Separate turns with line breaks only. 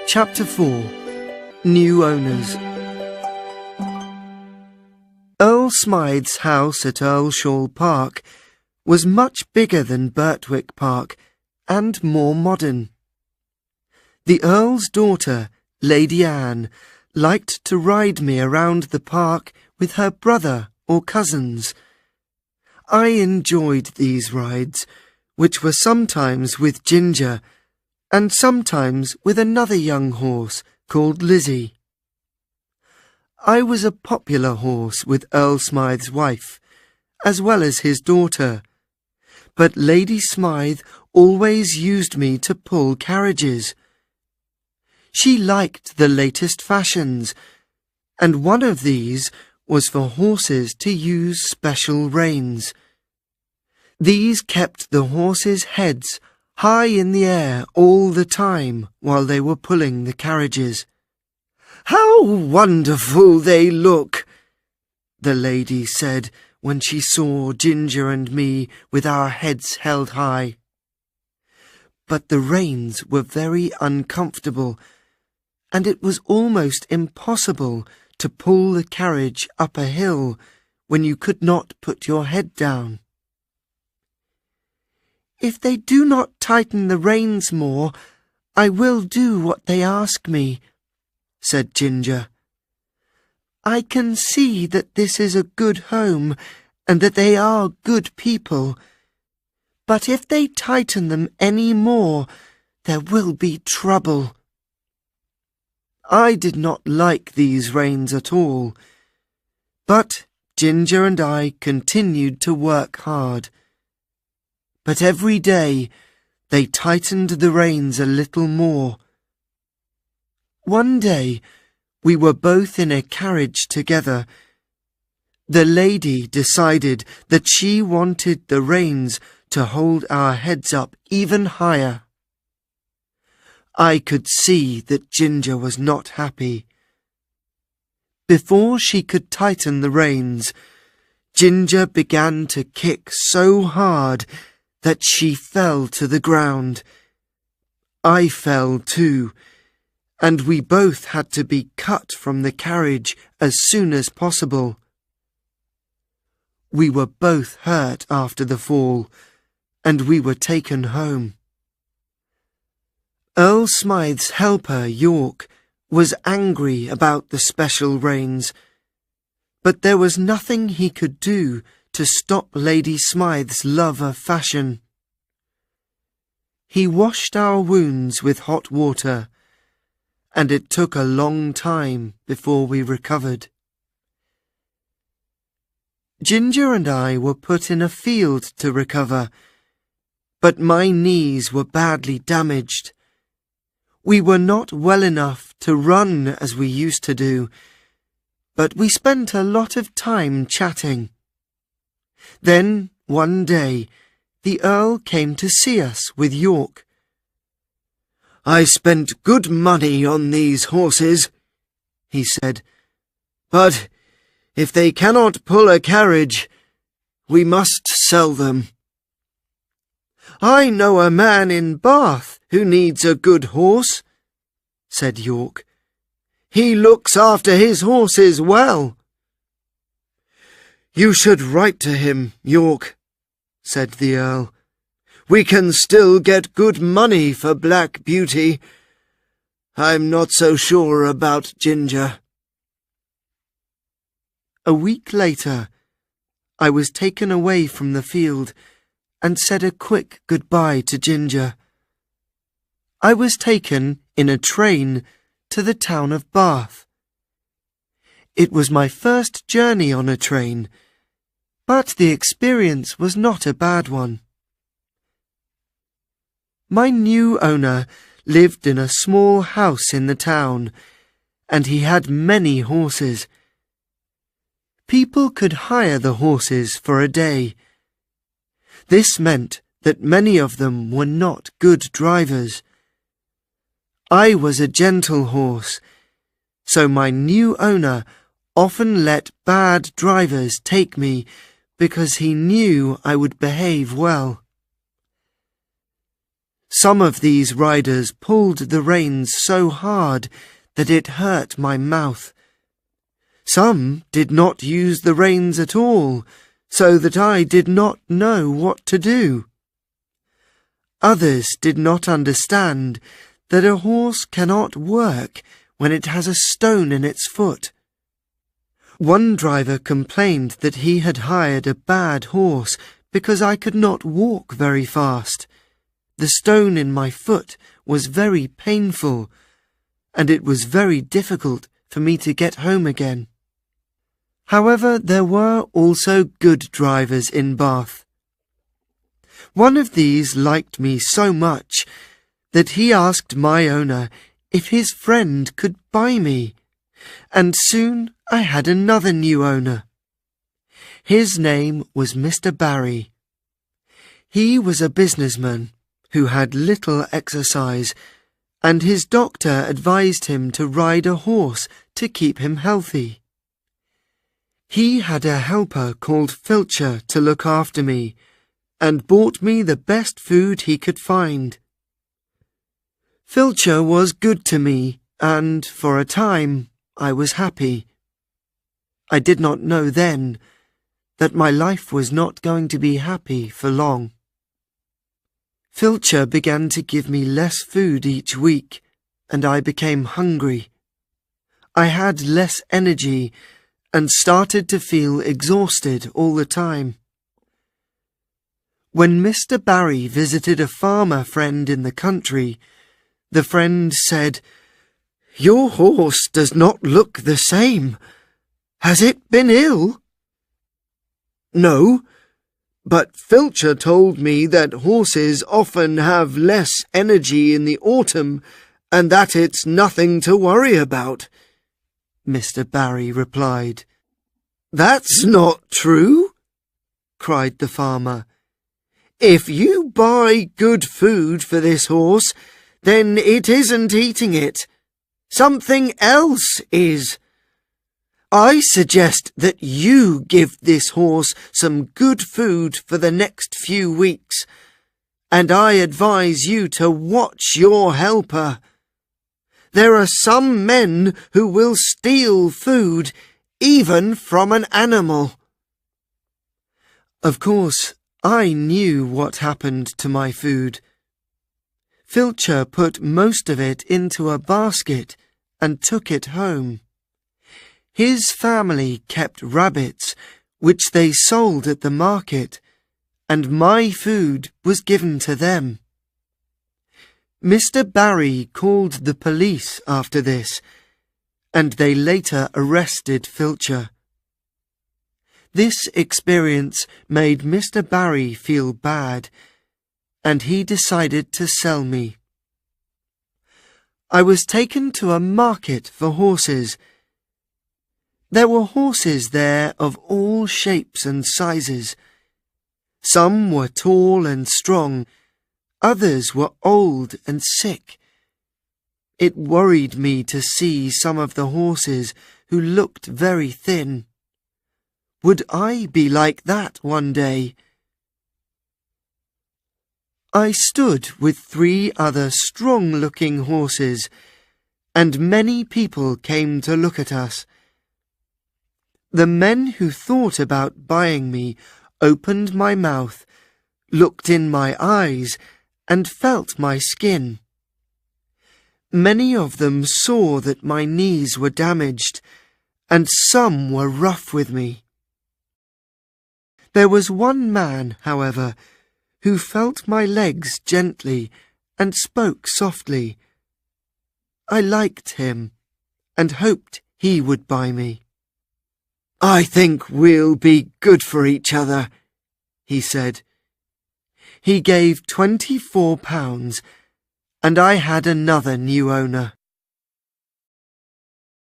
Chapter 4. New Owners. Earl Smythe's house at Earlshall Park was much bigger than Birtwick Park and more modern. The Earl's daughter, Lady Anne, liked to ride me around the park with her brother or cousins. I enjoyed these rides, which were sometimes with Ginger, and sometimes with another young horse called Lizzie. I was a popular horse with Earl Smythe's wife, as well as his daughter, but Lady Smythe always used me to pull carriages. She liked the latest fashions, and one of these was for horses to use special reins. These kept the horses' heads high in the air all the time while they were pulling the carriages. "How wonderful they look!" the lady said when she saw Ginger and me with our heads held high. But the reins were very uncomfortable, and it was almost impossible to pull the carriage up a hill when you could not put your head down. "If they do not tighten the reins more, I will do what they ask me," said Ginger. "I can see that this is a good home and that they are good people, but if they tighten them any more, there will be trouble." I did not like these reins at all, but Ginger and I continued to work hard. But every day they tightened the reins a little more. One day we were both in a carriage together. The lady decided that she wanted the reins to hold our heads up even higher. I could see that Ginger was not happy. Before she could tighten the reins, Ginger began to kick so hard that she fell to the ground. I fell too, and we both had to be cut from the carriage as soon as possible. We were both hurt after the fall, and we were taken home. Earl Smythe's helper, York, was angry about the special reins, but there was nothing he could do to stop Lady Smythe's love of fashion. He washed our wounds with hot water, and it took a long time before we recovered. Ginger and I were put in a field to recover, but my knees were badly damaged. We were not well enough to run as we used to do, but we spent a lot of time chatting. Then, one day, the Earl came to see us with York. "I spent good money on these horses," he said, "but if they cannot pull a carriage, we must sell them." "I know a man in Bath who needs a good horse," said York. "He looks after his horses well." "You should write to him, York," said the Earl. "We can still get good money for Black Beauty. I'm not so sure about Ginger." A week later, I was taken away from the field and said a quick goodbye to Ginger. I was taken in a train to the town of Bath. It was my first journey on a train, but the experience was not a bad one. My new owner lived in a small house in the town, and he had many horses. People could hire the horses for a day. This meant that many of them were not good drivers. I was a gentle horse, so my new owner often let bad drivers take me because he knew I would behave well. Some of these riders pulled the reins so hard that it hurt my mouth. Some did not use the reins at all, so that I did not know what to do. Others did not understand that a horse cannot work when it has a stone in its foot. One driver complained that he had hired a bad horse because I could not walk very fast. The stone in my foot was very painful, and it was very difficult for me to get home again. However, there were also good drivers in Bath. One of these liked me so much that he asked my owner if his friend could buy me, and soon I had another new owner. His name was Mr. Barry. He was a businessman who had little exercise, and his doctor advised him to ride a horse to keep him healthy. He had a helper called Filcher to look after me, and bought me the best food he could find. Filcher was good to me, and for a time I was happy. I did not know then that my life was not going to be happy for long. Filcher began to give me less food each week, and I became hungry. I had less energy and started to feel exhausted all the time. When Mr. Barry visited a farmer friend in the country, the friend said, "Your horse does not look the same. Has it been ill?" "No, but Filcher told me that horses often have less energy in the autumn and that it's nothing to worry about," Mr. Barry replied. "That's not true," cried the farmer. "If you buy good food for this horse, then it isn't eating it. Something else is. I suggest that you give this horse some good food for the next few weeks, and I advise you to watch your helper. There are some men who will steal food, even from an animal." Of course, I knew what happened to my food. Filcher put most of it into a basket and took it home. His family kept rabbits, which they sold at the market, and my food was given to them. Mr. Barry called the police after this, and they later arrested Filcher. This experience made Mr. Barry feel bad, and he decided to sell me. I was taken to a market for horses. There were horses there of all shapes and sizes. Some were tall and strong, others were old and sick. It worried me to see some of the horses who looked very thin. Would I be like that one day? I stood with 3 other strong-looking horses, and many people came to look at us. The men who thought about buying me opened my mouth, looked in my eyes, and felt my skin. Many of them saw that my knees were damaged, and some were rough with me. There was one man, however, who felt my legs gently and spoke softly. I liked him and hoped he would buy me. "I think we'll be good for each other," he said. He gave £24, and I had another new owner.